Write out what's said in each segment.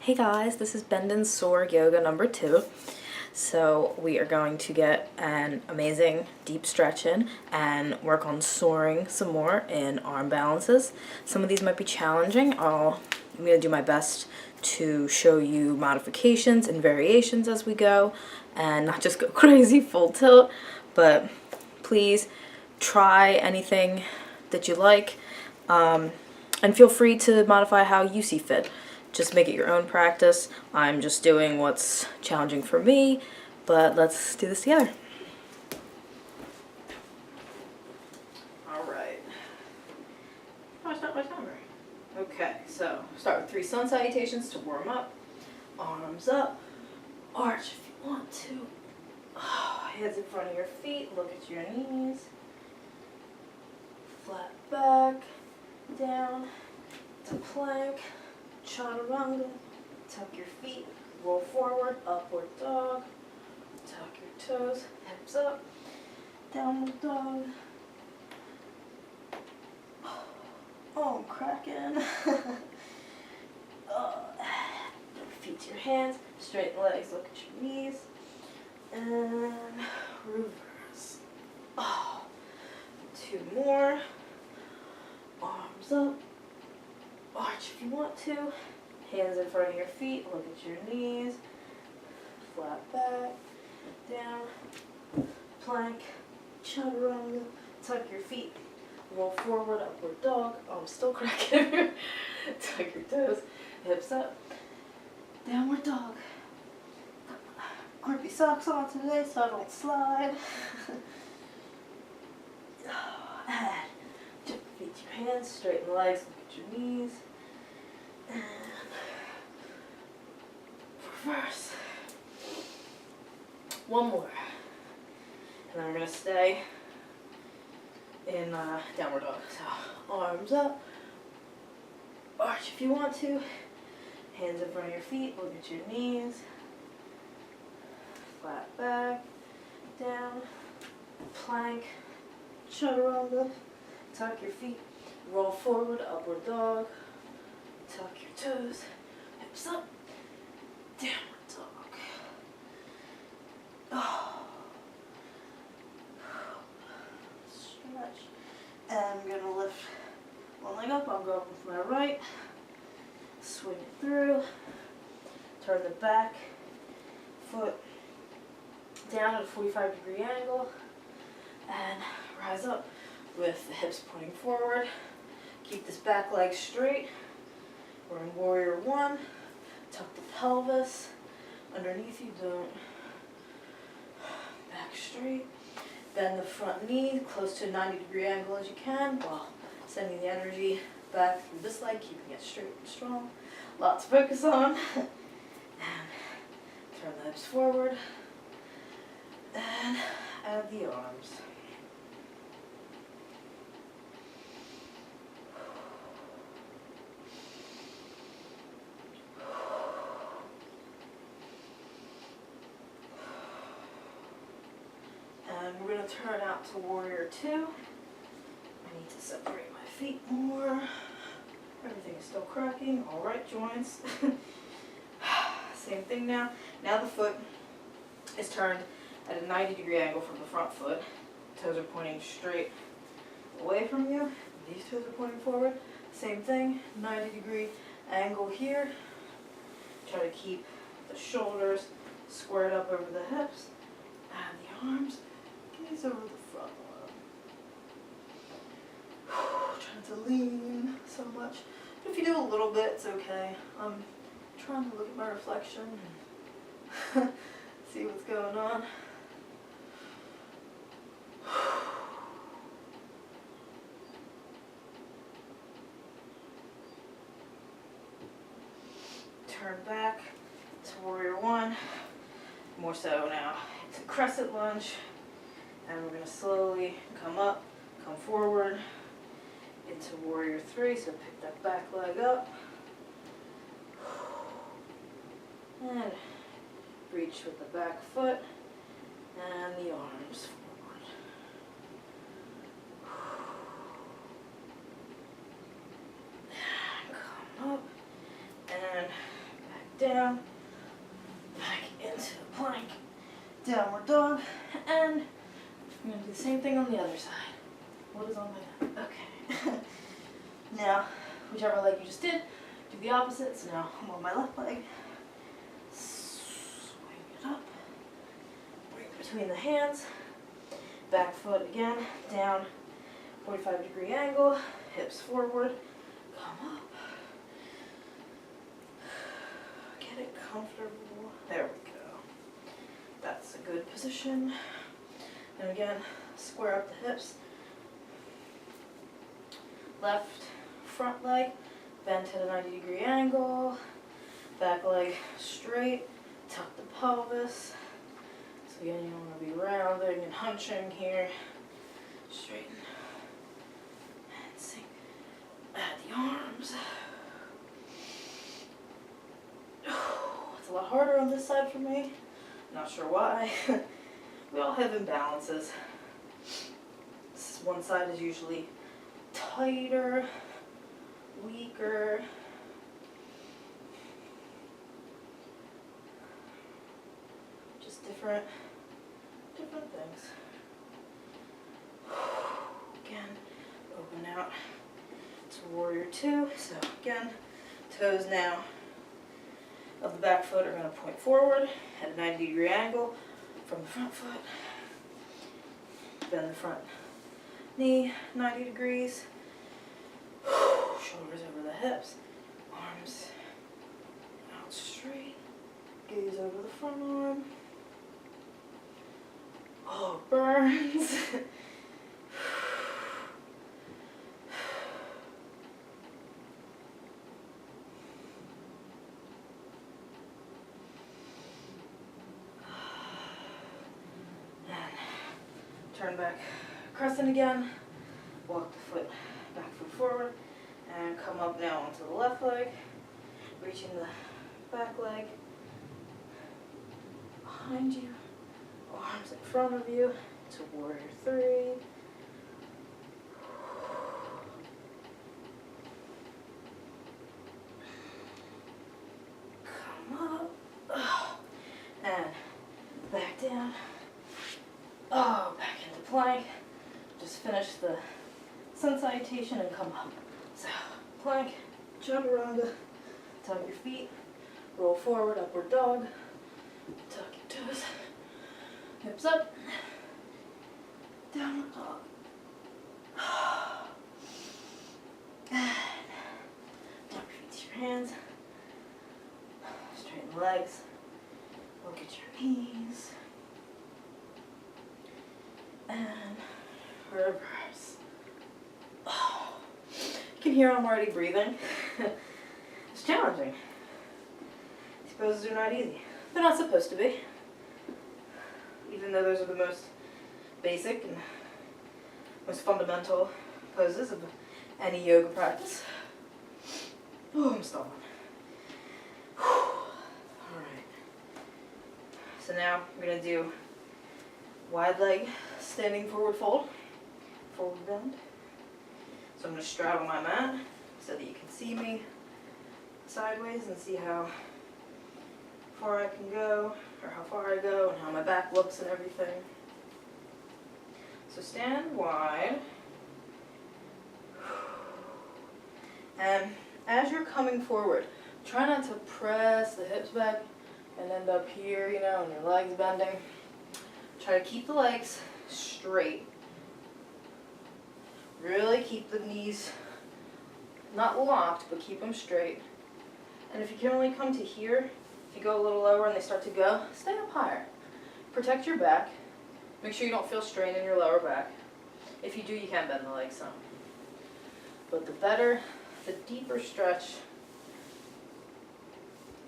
Hey guys, this is Bend and Soar yoga number 2. So we are going to get an amazing deep stretch in and work on soaring some more in arm balances. Some of these might be challenging. I'm going to do my best to show you modifications and variations as we go and not just go crazy full tilt, but please try anything that you like and feel free to modify how you see fit. Just make it your own practice. I'm just doing what's challenging for me, but let's do this together. Alright. Oh, I start my timer. Okay, so start with 3 sun salutations to warm up. Arms up. Arch if you want to. Hands in front of your feet. Look at your knees. Flat back. Down. To plank. Chaturanga, tuck your feet, roll forward, upward dog, tuck your toes, hips up, downward dog. Oh, I'm cracking. Feet to your hands, straighten legs, look at your knees, and reverse. 2 more, arms up. Arch if you want to. Hands in front of your feet. Look at your knees. Flat back. Down. Plank. Chaturanga. Tuck your feet. Roll forward. Upward dog. Oh, I'm still cracking. Tuck your toes. Hips up. Downward dog. Grippy socks on today so I don't slide. And tip your feet to your hands. Straighten the legs. Look at your knees. And reverse. 1 more. And then we're going to stay in downward dog. So arms up. Arch if you want to. Hands in front of your feet. Look at your knees. Flat back. Down. Plank. Chaturanga. Tuck your feet. Roll forward. Upward dog. Tuck your toes, hips up, downward dog. Stretch. And I'm going to lift one leg up. I'll go up with my right. Swing it through. Turn the back foot down at a 45-degree angle. And rise up with the hips pointing forward. Keep this back leg straight. We're in warrior 1. Tuck the pelvis. Underneath you, don't. Back straight. Bend the front knee close to a 90-degree angle as you can while sending the energy back through this leg, keeping it straight and strong. Lots to focus on. And turn the hips forward. And add the arms. And we're going to turn out to warrior 2. I need to separate my feet more. Everything is still cracking. All right, joints. Same thing now. Now the foot is turned at a 90-degree angle from the front foot. Toes are pointing straight away from you. These toes are pointing forward. Same thing, 90-degree angle here. Try to keep the shoulders squared up over the hips. And the arms. Gaze over the front one. Trying to lean so much. But if you do a little bit, it's okay. I'm trying to look at my reflection and see what's going on. Turn back to warrior 1. More so now. It's a crescent lunge. And we're going to slowly come up, come forward into warrior 3. So pick that back leg up. And reach with the back foot and the arms forward. Come up and back down, back into the plank, downward dog, and I'm going to do the same thing on the other side. What is on my back? Okay. Now, whichever leg you just did, do the opposite. So now I'm on my left leg. Swing it up. Bring it between the hands. Back foot again, down, 45-degree angle, hips forward, come up. Get it comfortable. There we go. That's a good position. And again, square up the hips. Left front leg, bend to the 90-degree angle. Back leg straight, tuck the pelvis. So again, you don't want to be rounding and hunching here. Straighten and sink. Add the arms. It's a lot harder on this side for me. Not sure why. We all have imbalances. One side is usually tighter, weaker. Just different things. Again, open out to warrior two. So again, toes now of the back foot are going to point forward at a 90-degree angle from the front foot. Bend the front knee 90 degrees. Shoulders over the hips. Arms out straight. Gaze over the front arm. Oh, burns. Turn back, crescent again, walk the foot, back foot forward, and come up now onto the left leg, reaching the back leg behind you, arms in front of you, to warrior three. Come up, and back down. Oh, back into plank. Just finish the sun salutation and come up. So, plank, chaturanga, tuck your feet, roll forward, upward dog, tuck your toes, hips up, downward dog. And drop your feet to your hands, straighten the legs, look at your knees. And reverse. Oh. You can hear I'm already breathing. It's challenging. These poses are not easy. They're not supposed to be. Even though those are the most basic and most fundamental poses of any yoga practice. Oh, I'm stalling. Alright. So now we're going to do wide leg standing forward fold, forward bend. So I'm going to straddle my mat so that you can see me sideways and see how far I can go, or how far I go, and how my back looks and everything. So stand wide. And as you're coming forward, try not to press the hips back and end up here, you know, and your legs bending. Try to keep the legs straight. Really keep the knees not locked, but keep them straight. And if you can only come to here, if you go a little lower and they start to go, stay up higher. Protect your back. Make sure you don't feel strain in your lower back. If you do, you can bend the legs some. But the deeper stretch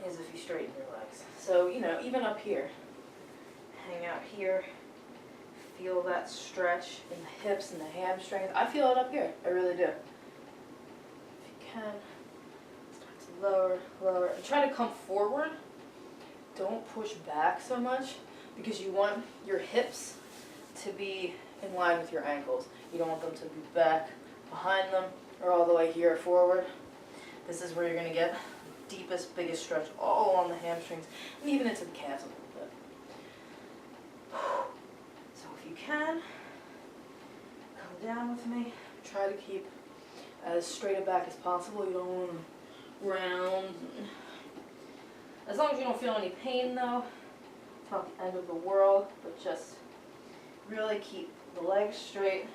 is if you straighten your legs. So, you know, even up here, hang out here, feel that stretch in the hips and the hamstrings. I feel it up here, I really do. If you can, start to lower, lower, and try to come forward. Don't push back so much because you want your hips to be in line with your ankles. You don't want them to be back behind them or all the way here forward. This is where you're going to get deepest, biggest stretch all along the hamstrings and even into the calves a little bit. So if you can, come down with me. Try to keep as straight a back as possible. You don't want to round. As long as you don't feel any pain though, it's not the end of the world, but just really keep the legs straight,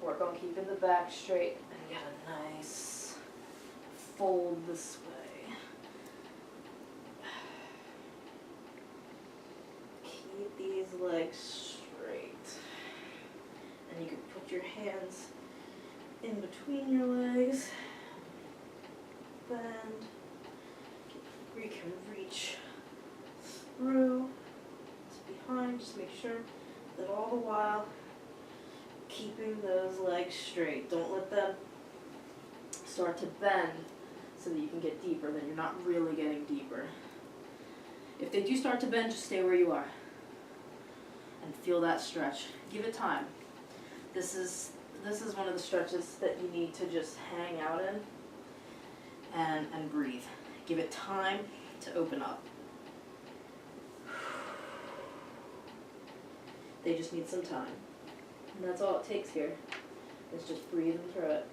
work on keeping the back straight, and get a nice fold this way. Keep these legs straight. And you can put your hands in between your legs, bend, you can reach through, behind, just make sure that all the while keeping those legs straight. Don't let them start to bend so that you can get deeper, then you're not really getting deeper. If they do start to bend, just stay where you are and feel that stretch. Give it time. This is one of the stretches that you need to just hang out in and breathe. Give it time to open up. They just need some time. And that's all it takes here, is just breathing through it.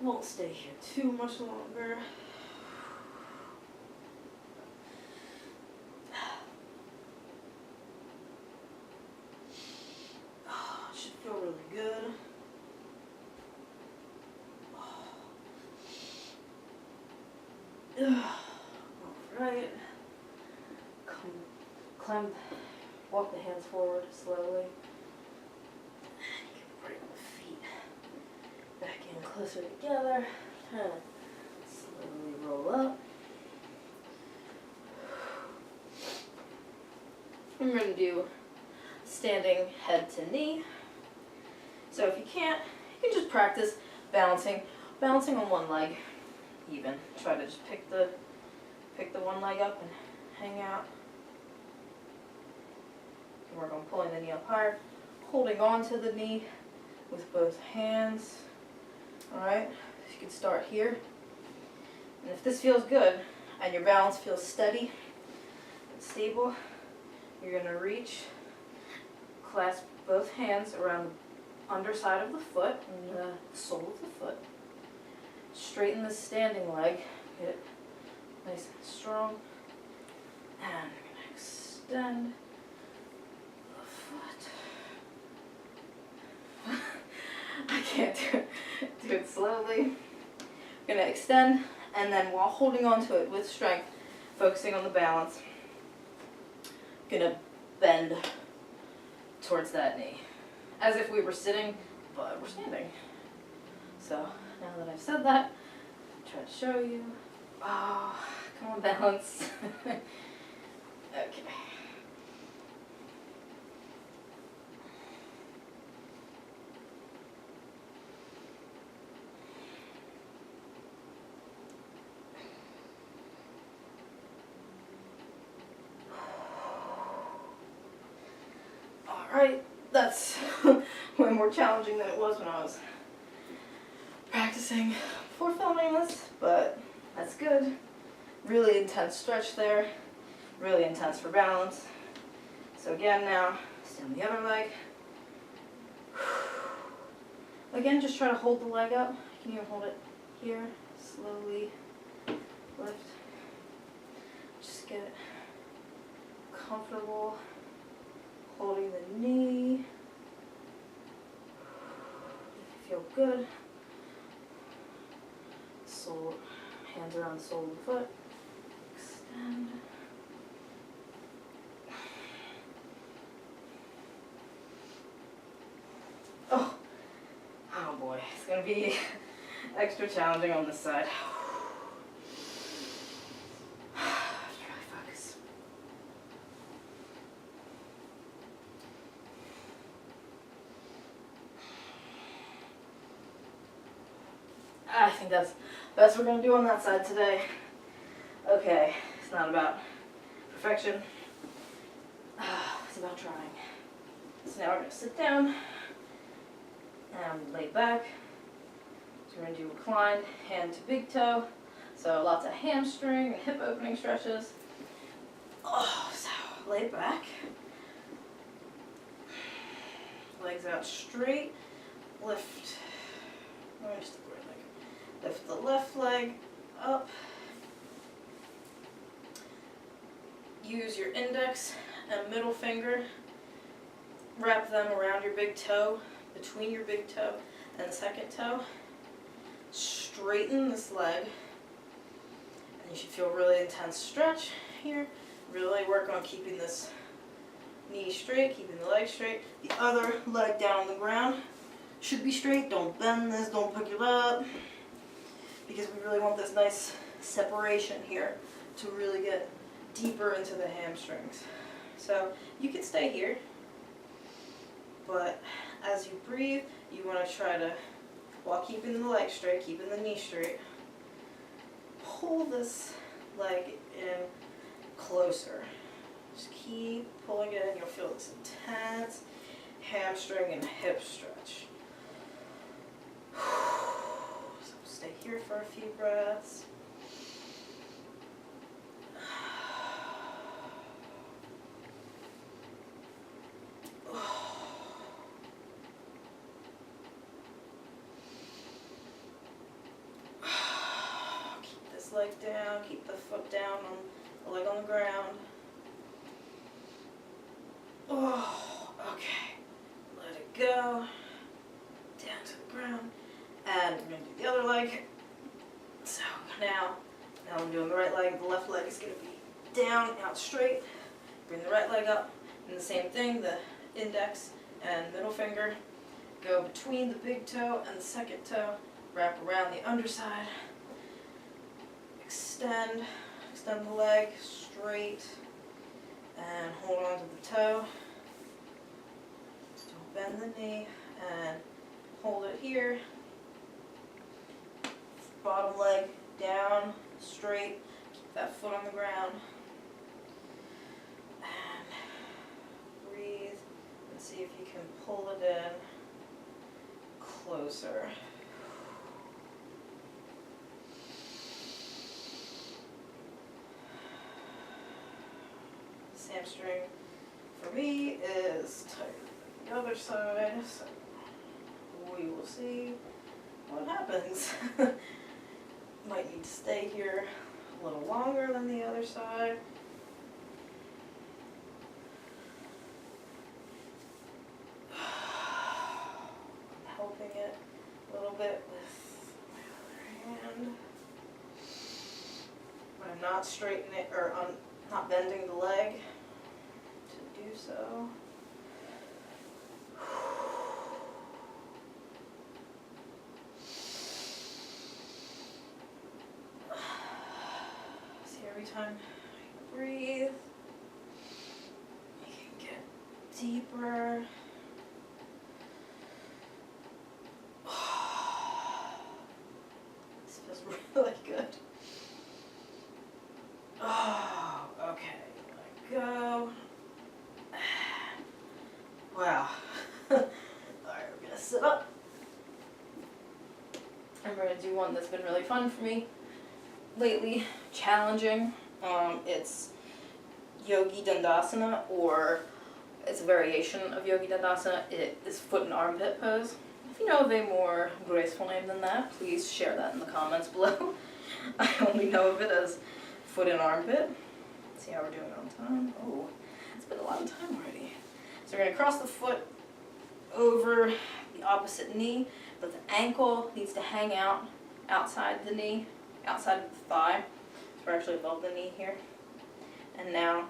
Won't stay here too much longer. Oh, it should feel really good. Alright. Climb, walk the hands forward slowly. You can bring the feet back in closer together. Slowly roll up. I'm going to do standing head to knee. So if you can't, you can just practice balancing on one leg even. Try to just pick the one leg up and hang out. You can work on pulling the knee up higher, holding on to the knee with both hands. Alright, so you can start here. And if this feels good and your balance feels steady and stable, you're going to reach, clasp both hands around the underside of the foot and the sole of the foot. Straighten the standing leg, get it nice and strong, and we're going to extend the foot. I can't do it slowly. We're going to extend, and then while holding on to it with strength, focusing on the balance, going to bend towards that knee, as if we were sitting, but we're standing. So now that I've said that, I'll try to show you. Oh, come on, balance. Okay. Alright, that's way more challenging than it was when I was practicing before filming this, but that's good. Really intense stretch there, really intense for balance. So again now, stand the other leg. Again, just try to hold the leg up. You can even hold it here, slowly lift. Just get comfortable holding the knee. Feel good. Sole, hands around the sole of the foot. Extend. Oh boy, it's gonna be extra challenging on this side. Really focus. I think that's the best we're going to do on that side today. Okay, it's not about perfection. about trying. So now we're going to sit down and lay back. So we're going to do reclined hand to big toe. So lots of hamstring and hip opening stretches. Oh, so lay back. Legs out straight. Lift. Lift the left leg up. Use your index and middle finger. Wrap them around your big toe, between your big toe and the second toe. Straighten this leg. And you should feel really intense stretch here. Really work on keeping this knee straight, keeping the leg straight. The other leg down on the ground should be straight. Don't bend this, don't pick it up. Because we really want this nice separation here to really get deeper into the hamstrings. So you can stay here, but as you breathe, you want to try to, while keeping the leg straight, keeping the knee straight, pull this leg in closer. Just keep pulling it in. You'll feel this intense hamstring and hip stretch. So stay here for a few breaths. Keep this leg down, keep the foot down on the leg on the ground. Oh, okay. Let it go. Down to the ground. And we're going to do the other leg. So now I'm doing the right leg. The left leg is going to be down, out straight. Bring the right leg up. And the same thing, the index and middle finger go between the big toe and the second toe. Wrap around the underside. Extend the leg straight. And hold on to the toe. Don't bend the knee. And hold it here. Bottom leg down, straight. Keep that foot on the ground. And breathe. And see if you can pull it in closer. This hamstring for me is tighter than the other side, so we will see what happens. Might need to stay here a little longer than the other side. I'm helping it a little bit with my other hand. But I'm not straightening it, or I'm not bending the leg to do so. Every time you breathe, you can get deeper. This feels really good. Oh, okay, let go. Wow. Alright, we're gonna sit up. And we're gonna do one that's been really fun for me lately, challenging. It's Yogi Dandasana, or it's a variation of Yogi Dandasana. It is foot and armpit pose. If you know of a more graceful name than that, please share that in the comments below. I only know of it as foot and armpit. Let's see how we're doing on time. Oh, it's been a lot of time already. So we're going to cross the foot over the opposite knee, but the ankle needs to hang out outside the knee, outside of the thigh. So we're actually above the knee here. And now,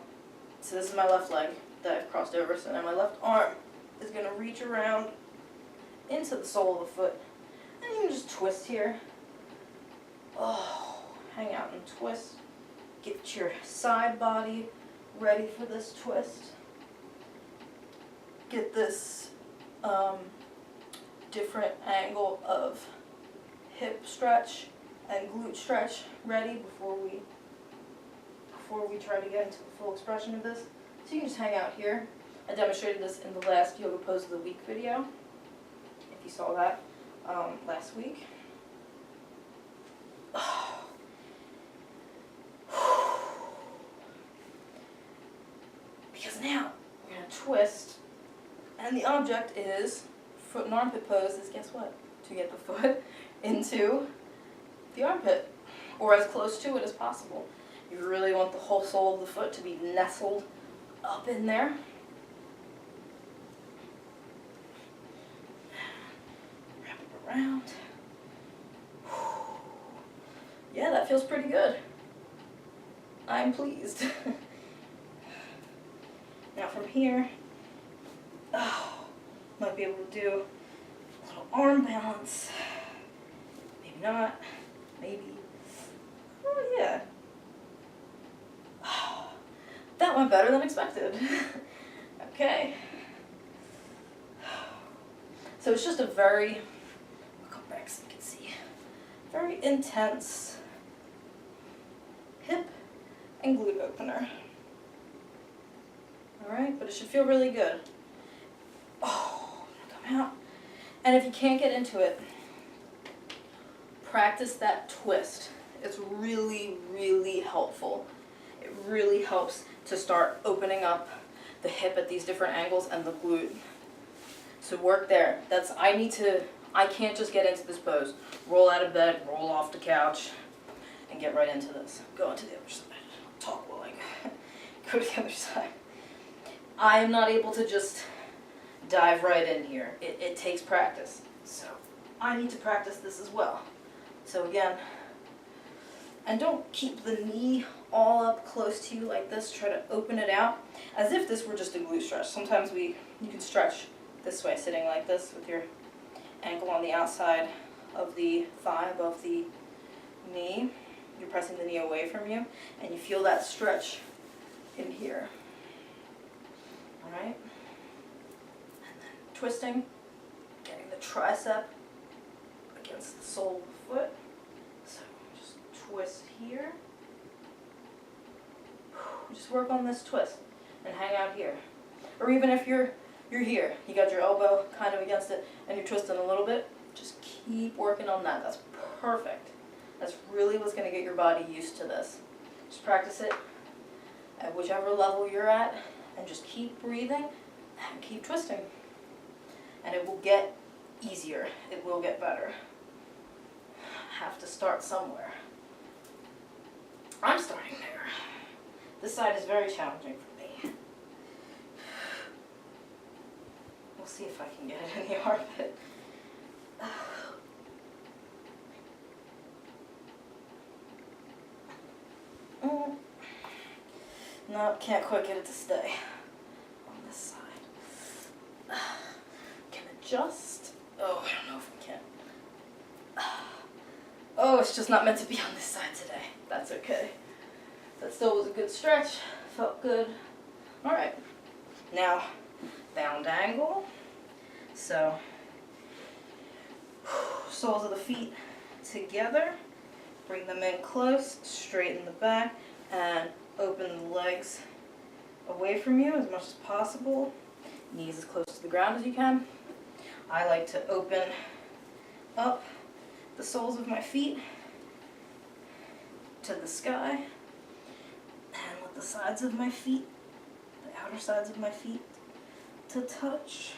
so this is my left leg that I've crossed over, so now my left arm is going to reach around into the sole of the foot. And you can just twist here. Oh, hang out and twist. Get your side body ready for this twist. Get this different angle of hip stretch and glute stretch ready before we try to get into the full expression of this. So you can just hang out here. I demonstrated this in the last Yoga Pose of the Week video, if you saw that last week. Because now we're going to twist, and the object is, foot and armpit pose is, guess what? To get the foot into the armpit, or as close to it as possible. You really want the whole sole of the foot to be nestled up in there. Wrap it around. Yeah, that feels pretty good. I'm pleased. Now from here, might be able to do a little arm balance. Maybe not. Maybe. Oh yeah. That went better than expected. Okay. So it's just a very, I'll come back so you can see, very intense hip and glute opener. Alright, but it should feel really good. Oh, come out. And if you can't get into it, practice that twist. It's really, really helpful. It really helps to start opening up the hip at these different angles and the glute. So work there. I can't just get into this pose. Roll out of bed, roll off the couch, and get right into this. Go into the other side. Talk while I go to the other side. I am not able to just dive right in here. It takes practice. So I need to practice this as well. So again, and don't keep the knee all up close to you like this. Try to open it out as if this were just a glute stretch. Sometimes you can stretch this way, sitting like this with your ankle on the outside of the thigh above the knee. You're pressing the knee away from you, and you feel that stretch in here. All right? And then twisting, getting the tricep against the sole of the foot. So just twist here. Just work on this twist and hang out here. Or even if you're here, you got your elbow kind of against it and you're twisting a little bit, just keep working on that. That's perfect. That's really what's going to get your body used to this. Just practice it at whichever level you're at and just keep breathing and keep twisting. And it will get easier. It will get better. Have to start somewhere. I'm starting there. This side is very challenging for me. We'll see if I can get it in the armpit. No, can't quite get it to stay on this side. Can adjust. Oh, I don't know if we can. Oh, it's just not meant to be on this side today. That's okay. That still was a good stretch. Felt good. All right. Now, bound angle. So, soles of the feet together. Bring them in close, straighten the back, and open the legs away from you as much as possible. Knees as close to the ground as you can. I like to open up the soles of my feet to the sky, and let the sides of my feet, the outer sides of my feet, to touch.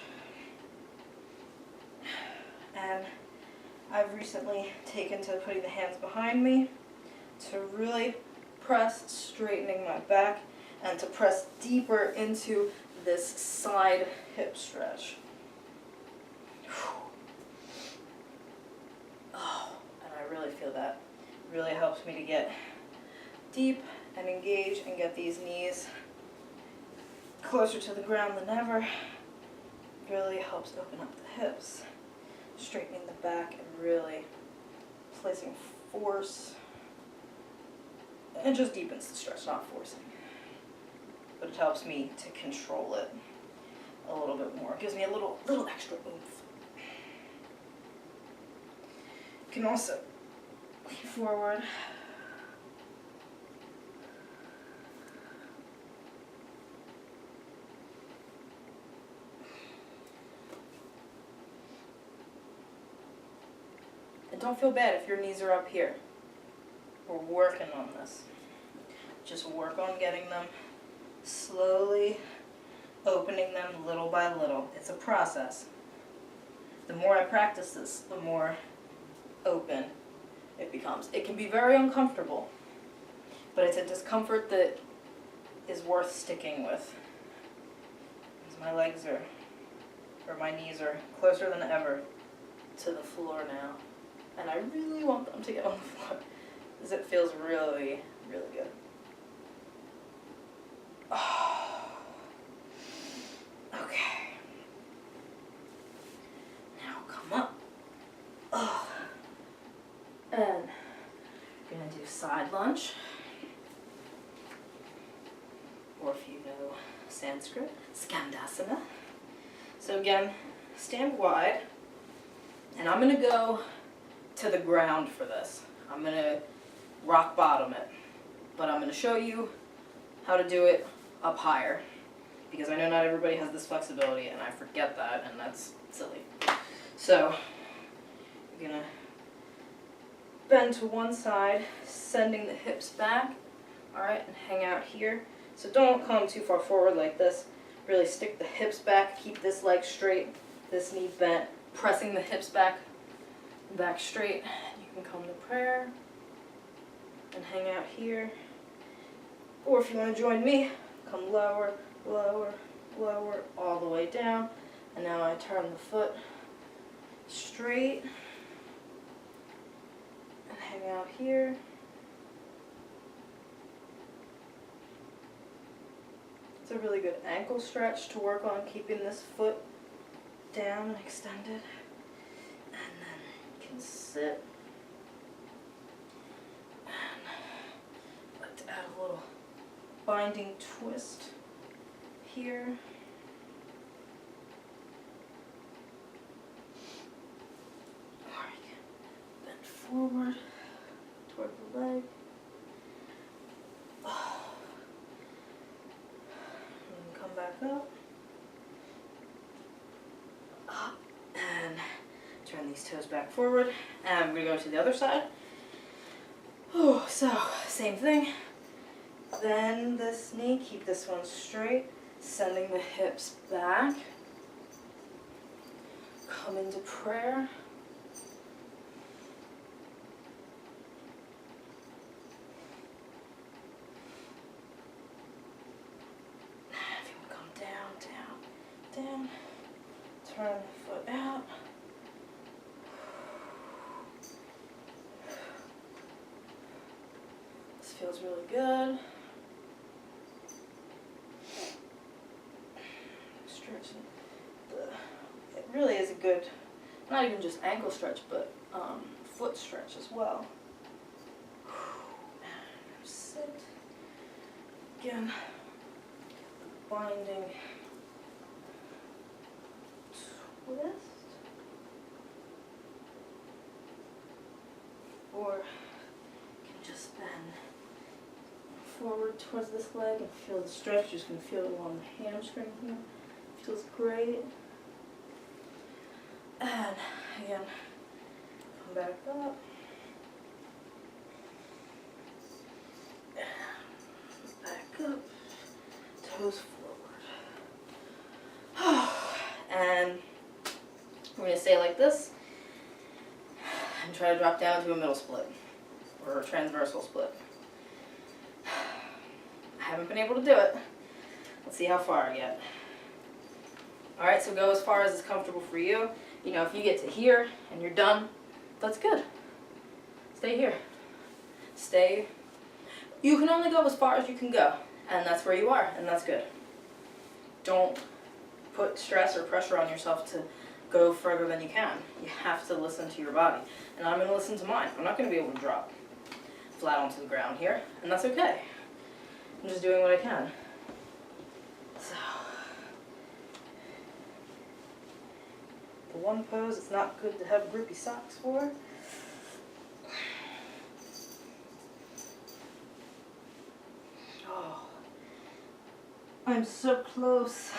And I've recently taken to putting the hands behind me to really press, straightening my back, and to press deeper into this side hip stretch. Oh, and I really feel that. It really helps me to get deep and engage and get these knees closer to the ground than ever. Really helps open up the hips, straightening the back, and really placing force. It just deepens the stretch, not forcing. But it helps me to control it a little bit more. It gives me a little extra oomph. You can also lean forward. don't feel bad if your knees are up here. We're working on this. Just work on getting them slowly, opening them little by little. It's a process. The more I practice this, the more open it becomes. It can be very uncomfortable, but it's a discomfort that is worth sticking with. Because my legs are, or my knees are closer than ever to the floor now. And I really want them to get on the floor because it feels really, really good. Oh. Okay. Now come up. Oh. And you're going to do side lunge. Or if you know Sanskrit, Dandasana. So again, stand wide. And I'm going to go to the ground for this. I'm going to rock bottom it. But I'm going to show you how to do it up higher. Because I know not everybody has this flexibility, and I forget that, and that's silly. So, you're going to bend to one side, sending the hips back. Alright, and hang out here. So don't come too far forward like this. Really stick the hips back, keep this leg straight, this knee bent, pressing the hips back straight. You can come to prayer and hang out here. Or if you want to join me, come lower, lower, lower, all the way down. And now I turn the foot straight and hang out here. It's a really good ankle stretch to work on keeping this foot down and extended. And then you can sit. And I like to add a little binding twist here. Or you can bend forward toward the leg. Back up, and turn these toes back forward, and we're going to go to the other side. Oh, so same thing. Bend this knee, keep this one straight, sending the hips back. Come into prayer. Down, turn the foot out. This feels really good. Stretching it really is a good, not even just ankle stretch, but foot stretch as well. And sit. Again, binding twist, or you can just bend forward towards this leg and feel the stretch. You're just going to feel it along the hamstring here. Feels great. And again, come back up. Back up. Toes forward. And we're going to stay like this and try to drop down to a middle split or a transversal split. I haven't been able to do it. Let's see how far I get. Alright, so go as far as is comfortable for you. You know, if you get to here and you're done, that's good. Stay here. Stay. You can only go as far as you can go, and that's where you are, and that's good. Don't put stress or pressure on yourself to go further than you can. You have to listen to your body. And I'm going to listen to mine. I'm not going to be able to drop flat onto the ground here, and that's okay. I'm just doing what I can. So, the one pose it's not good to have grippy socks for. Oh, I'm so close.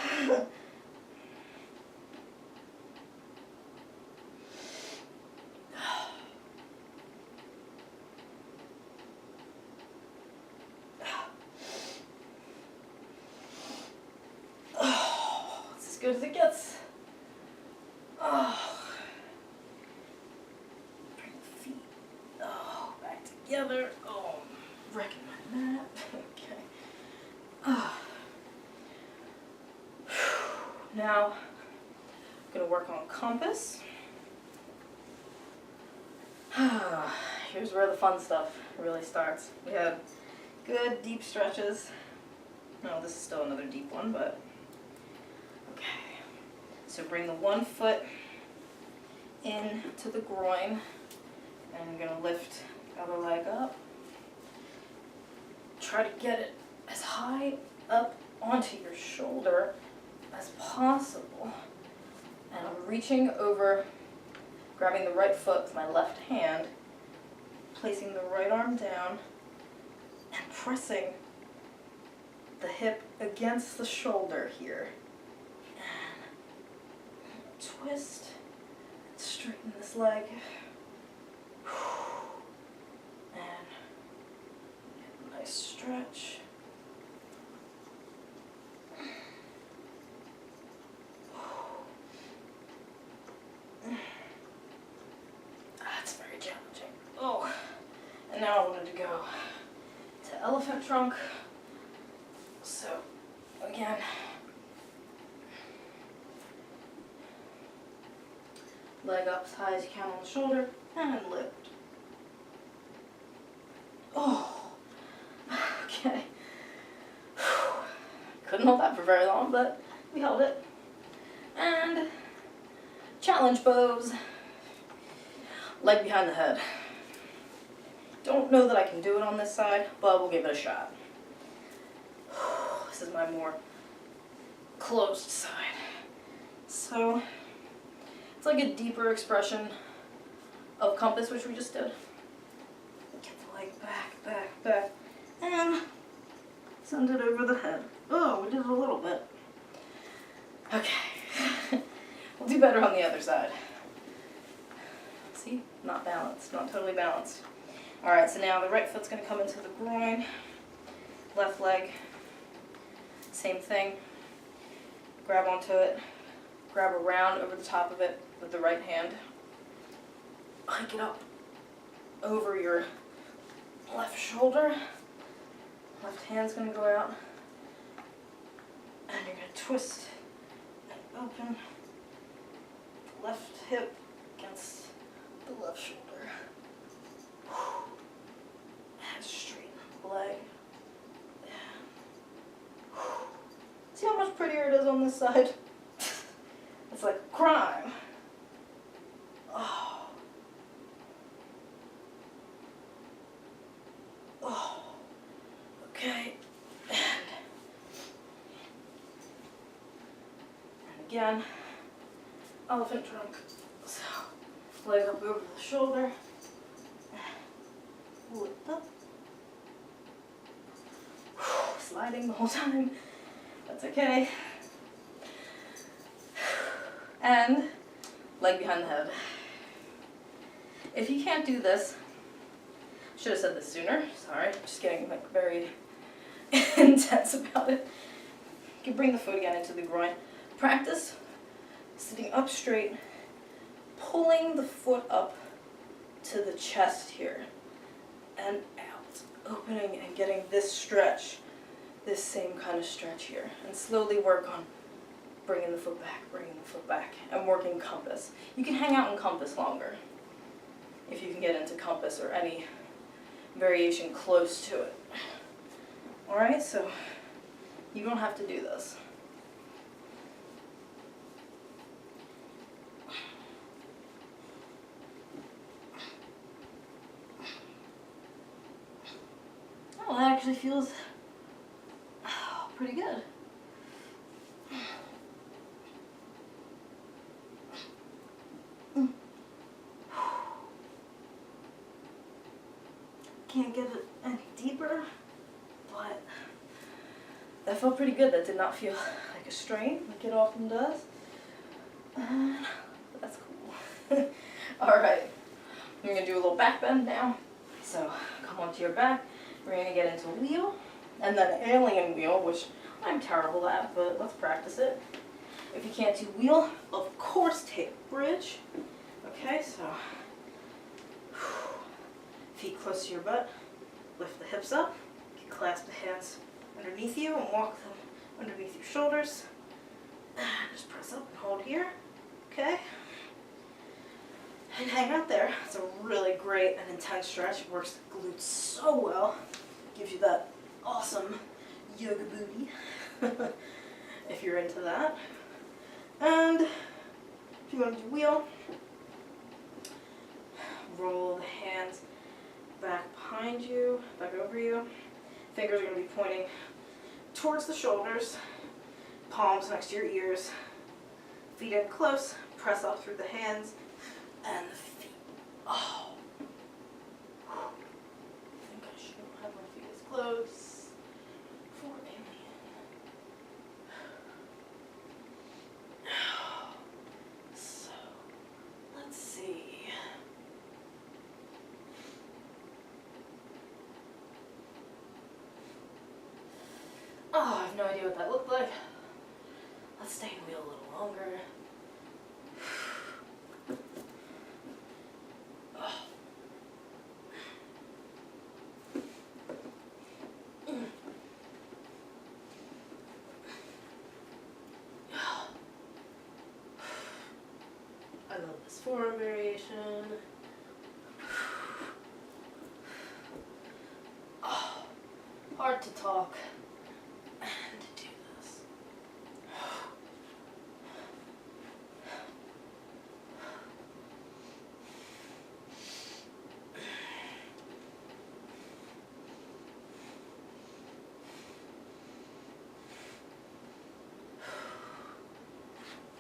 good as it gets. Oh. Bring the feet, back together. Oh, wrecking my mat. Okay. Now, I'm gonna work on compass. Here's where the fun stuff really starts. We had good deep stretches. No, this is still another deep one, but okay. So bring the one foot in to the groin, and I'm gonna lift the other leg up. Try to get it as high up onto your shoulder as possible. And I'm reaching over, grabbing the right foot with my left hand, placing the right arm down, and pressing the hip against the shoulder here. And twist, straighten this leg. And get a nice stretch. That's very challenging. Oh, and now I wanted to go to elephant trunk. So, again, leg up as high as you can on the shoulder, and lift. Oh, okay. Couldn't hold that for very long, but we held it. And challenge pose. Leg behind the head. Don't know that I can do it on this side, but we'll give it a shot. This is my more closed side. So it's like a deeper expression of compass, which we just did. Get the leg back, back, back, and send it over the head. Oh, we did it a little bit. Okay. We'll do better on the other side. See? Not balanced, not totally balanced. Alright, so now the right foot's going to come into the groin. Left leg, same thing. Grab onto it. Grab around over the top of it with the right hand. Hike it up over your left shoulder. Left hand's going to go out. And you're going to twist and open the left hip against the left shoulder. And straighten the leg. See how much prettier it is on this side? It's like a crime. Oh. Oh. Okay. And again, elephant trunk. So, leg up over the shoulder. Lift up. Sliding the whole time. That's okay. And leg behind the head. If you can't do this, should have said this sooner. Sorry, just getting like very intense about it. You can bring the foot again into the groin. Practice sitting up straight, pulling the foot up to the chest here and out, opening and getting this stretch, this same kind of stretch here, and slowly work on bringing the foot back, and working compass. You can hang out in compass longer if you can get into compass or any variation close to it. Alright, so you don't have to do this. Oh, that actually feels pretty good. Can't get it any deeper, but that felt pretty good. That did not feel like a strain, like it often does. That's cool. Alright, I'm going to do a little back bend now. So come onto your back. We're going to get into wheel, and then alien wheel, which I'm terrible at, but let's practice it. If If you can't do wheel, of course take bridge. Okay, so feet close to your butt. Lift the hips up. You can clasp the hands underneath you and walk them underneath your shoulders. Just press up and hold here. Okay? And hang out there. It's a really great and intense stretch. It works the glutes so well. Gives you that awesome yoga booty. If you're into that. And if you want to do wheel, roll the hands back behind you, back over you. Fingers are going to be pointing towards the shoulders, palms next to your ears, feet in close, press up through the hands and the feet. Oh, I think I should have my feet as close for alien. So, let's see. Oh, I have no idea what that looked like. Let's stay in wheel a little longer. I love this forearm variation. Oh, hard to talk and do this.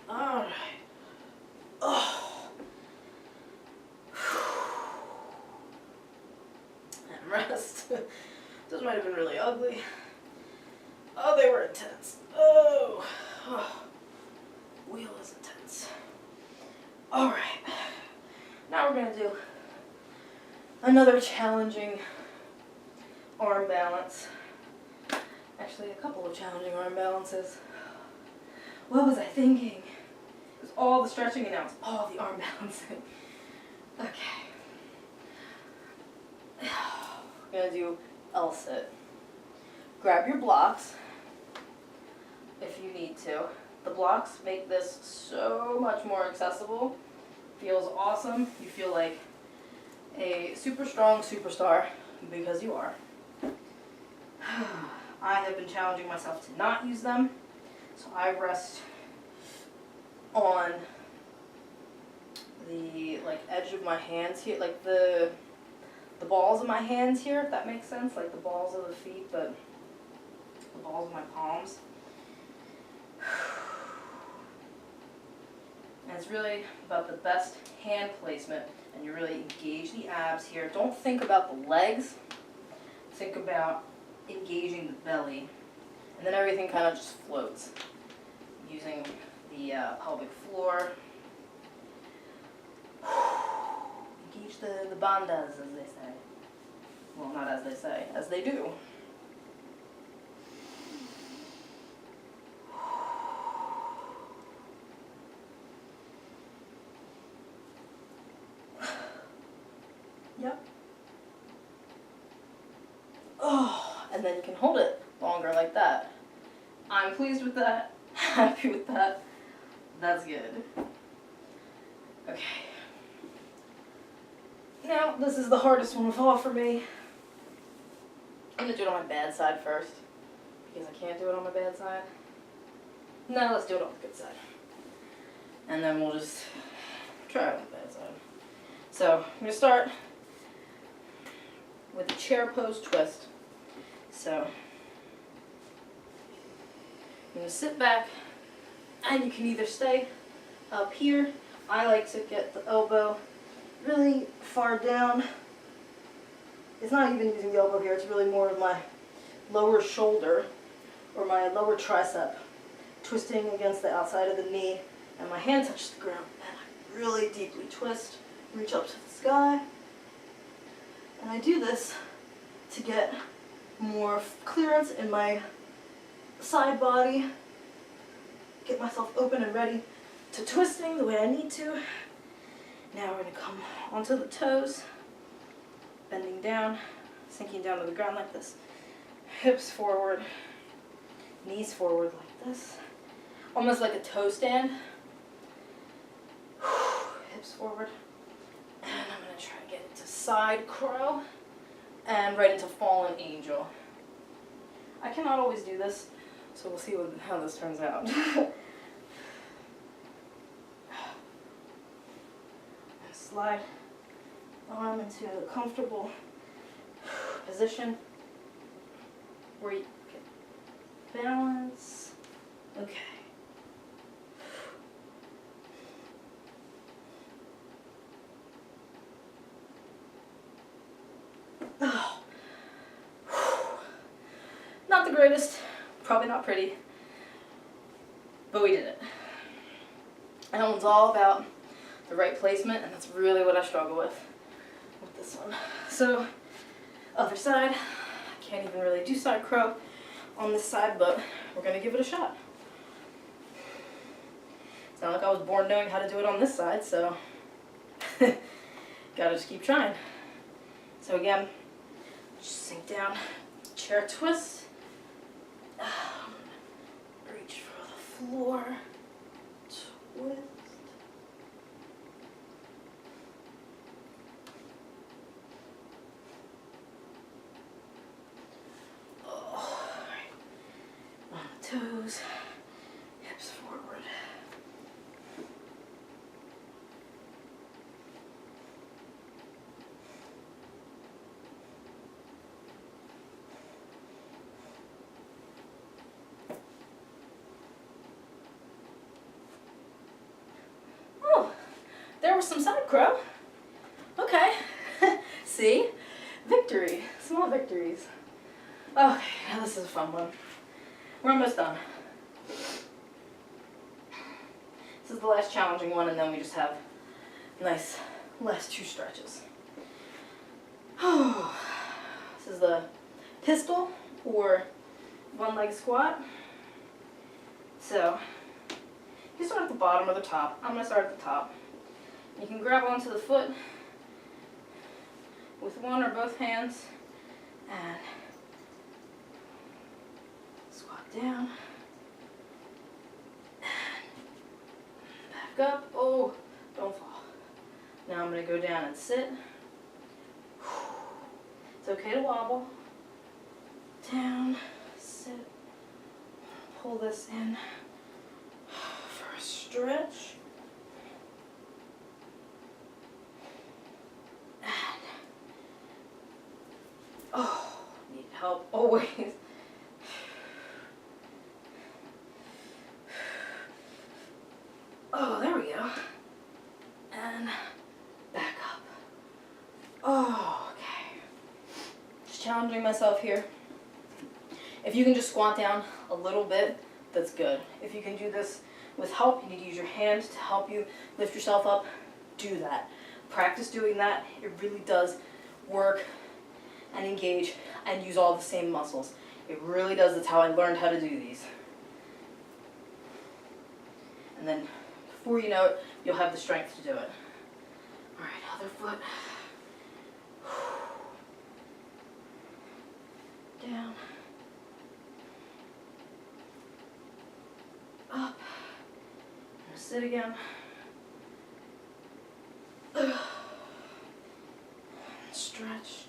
All right. Oh. And rest. Those might have been really ugly. Oh, they were intense. Oh. Wheel is intense. All right. Now we're going to do another challenging arm balance. Actually, a couple of challenging arm balances. What was I thinking? It was all the stretching and now it's all the arm balancing. Okay. We're going to do L-sit. Grab your blocks if you need to. The blocks make this so much more accessible. Feels awesome. You feel like a super strong superstar because you are. I have been challenging myself to not use them. So I rest on the edge of my hands here, like the balls of my hands here, if that makes sense, like the balls of the feet, but the balls of my palms. And it's really about the best hand placement, and you really engage the abs here. Don't think about the legs, think about engaging the belly, and then everything kind of just floats using the pelvic floor. Engage the bandhas, as they say. Well, not as they say, as they do. Yep. Oh, and then you can hold it longer like that. I'm pleased with that. Happy with that. That's good. Okay. Now, this is the hardest one of all for me. I'm going to do it on my bad side first, because I can't do it on my bad side. Now let's do it on the good side. And then we'll just try it on the bad side. So, I'm going to start with a chair pose twist. So, I'm going to sit back, and you can either stay up here. I like to get the elbow really far down. It's not even using the elbow here, it's really more of my lower shoulder or my lower tricep twisting against the outside of the knee, and my hand touches the ground, and I really deeply twist, reach up to the sky. And I do this to get more clearance in my side body get myself open and ready to twisting the way I need to. Now we're going to come onto the toes, bending down, sinking down to the ground like this. Hips forward, knees forward like this. Almost like a toe stand. Hips forward. And I'm going to try to get into side crow and right into fallen angel. I cannot always do this, so we'll see how this turns out. Slide the arm into a comfortable position where you can balance. Okay. Oh. Not the greatest, probably not pretty, but we did it. And that one's all about the right placement, and that's really what I struggle with this one. So, other side. I can't even really do side crow on this side, but we're going to give it a shot. It's not like I was born knowing how to do it on this side, so gotta just keep trying. So again, just sink down, chair twist, reach for the floor, twist. Toes, hips forward. Oh, there was some side crow. Okay, see? Victory, small victories. Okay, now this is a fun one. We're almost done. This is the last challenging one, and then we just have nice last two stretches. This is the pistol or one leg squat. So you start at the bottom or the top. I'm going to start at the top. You can grab onto the foot with one or both hands and down, back up, oh, don't fall. Now I'm going to go down and sit. It's okay to wobble. Down, sit, pull this in for a stretch. And, oh, need help always. Oh, there we go. And back up. Oh, okay. Just challenging myself here. If you can just squat down a little bit, that's good. If you can do this with help, you need to use your hand to help you lift yourself up, do that. Practice doing that. It really does work and engage and use all the same muscles. It really does. That's how I learned how to do these. And then before you know it, you'll have the strength to do it. All right, other foot. Down. Up. And sit again. Stretch.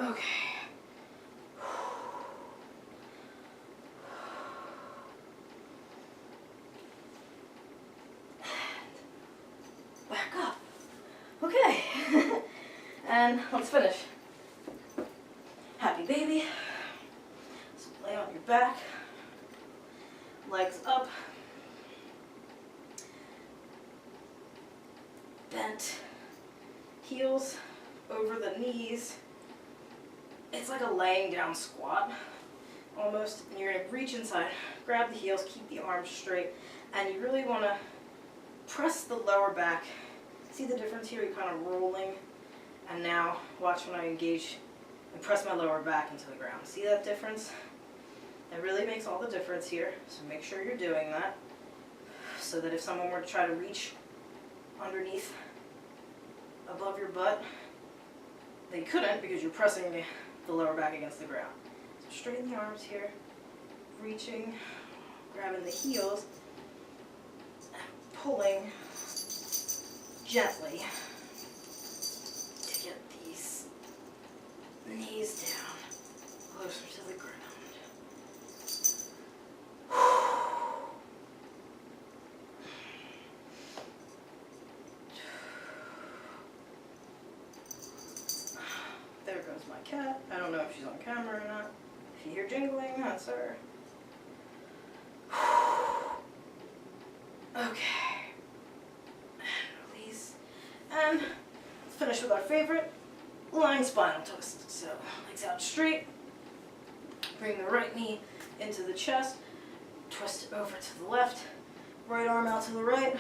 Okay. And back up. Okay. And let's finish. Happy baby. So lay on your back. Legs up. Bent. Heels over the knees. It's like a laying down squat, almost, and you're going to reach inside, grab the heels, keep the arms straight, and you really want to press the lower back. See the difference here? You're kind of rolling. And now watch when I engage and press my lower back into the ground. See that difference? It really makes all the difference here. So make sure you're doing that, so that if someone were to try to reach underneath above your butt, they couldn't because you're pressing the lower back against the ground. So straighten the arms here, reaching, grabbing the heels, and pulling gently to get these knees down closer to the ground. There goes my cat. I don't know if she's on camera or not. If you hear jingling, that's her. Okay. And release. And let's finish with our favorite, lying spinal twist. So legs out straight. Bring the right knee into the chest. Twist it over to the left. Right arm out to the right.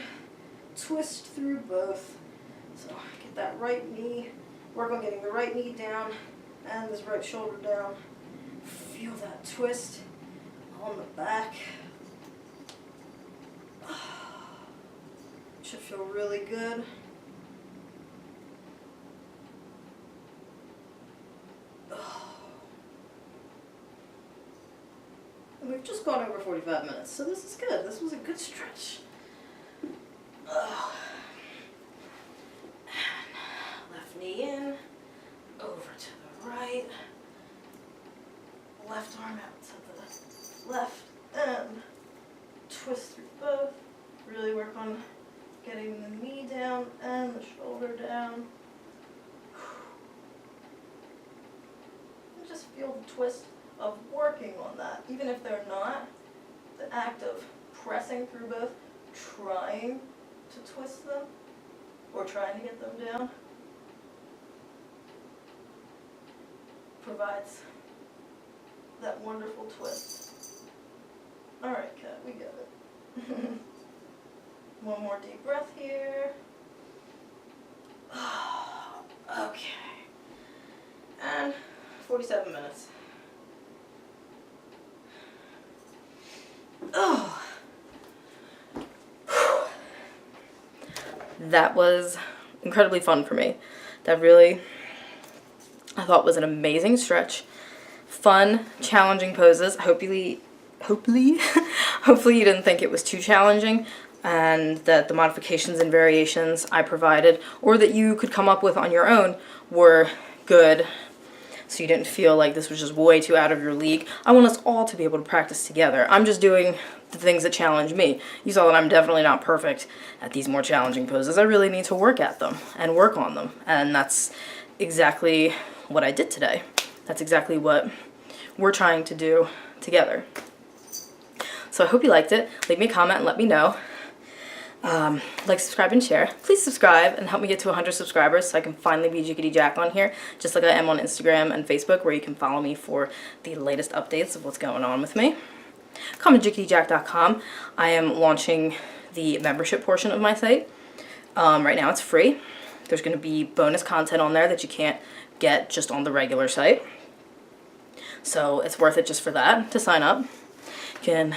Twist through both. So get that right knee. Work on getting the right knee down and this right shoulder down. Feel that twist on the back. Should feel really good. And we've just gone over 45 minutes, so this is good. This was a good stretch. Left knee in, over to the right, left arm out to the left, and twist through both. Really work on getting the knee down and the shoulder down. And just feel the twist of working on that. Even if they're not, the act of pressing through both, trying to twist them, or trying to get them down, provides that wonderful twist. Alright, cat, we get it. One more deep breath here. Okay. And 47 minutes. Oh. That was incredibly fun for me. That really, I thought, was an amazing stretch. Fun, challenging poses. Hopefully you didn't think it was too challenging, and that the modifications and variations I provided, or that you could come up with on your own, were good, so you didn't feel like this was just way too out of your league. I want us all to be able to practice together. I'm just doing the things that challenge me. You saw that I'm definitely not perfect at these more challenging poses. I really need to work at them and work on them, and that's exactly what I did today. That's exactly what we're trying to do together. So I hope you liked it. Leave me a comment and let me know. Like, subscribe, and share. Please subscribe and help me get to 100 subscribers so I can finally be Jiggity Jack on here, just like I am on Instagram and Facebook, where you can follow me for the latest updates of what's going on with me. Come to jiggityjack.com. I am launching the membership portion of my site. Right now it's free. There's going to be bonus content on there that you can't get just on the regular site. So it's worth it just for that, to sign up. You can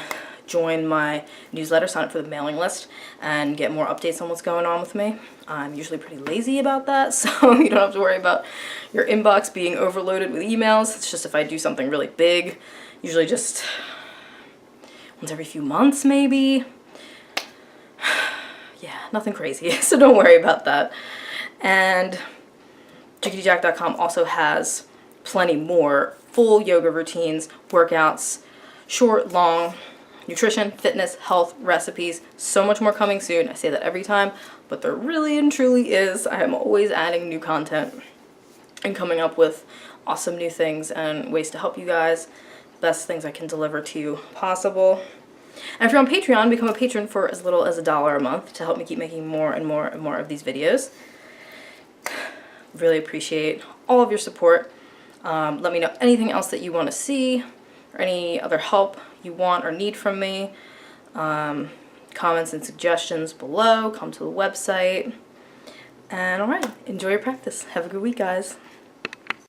join my newsletter, sign up for the mailing list, and get more updates on what's going on with me. I'm usually pretty lazy about that, so you don't have to worry about your inbox being overloaded with emails. It's just if I do something really big, usually just once every few months maybe. Yeah, nothing crazy, so don't worry about that. And jiggityjack.com also has plenty more full yoga routines, workouts, short, long, nutrition, fitness, health, recipes, so much more coming soon. I say that every time, but there really and truly is. I am always adding new content and coming up with awesome new things and ways to help you guys. Best things I can deliver to you possible. And if you're on Patreon, become a patron for as little as $1 a month to help me keep making more and more and more of these videos. Really appreciate all of your support. Let me know anything else that you want to see, or any other help you want or need from me. comments and suggestions below. Come to the website. And alright, enjoy your practice. Have a good week, guys.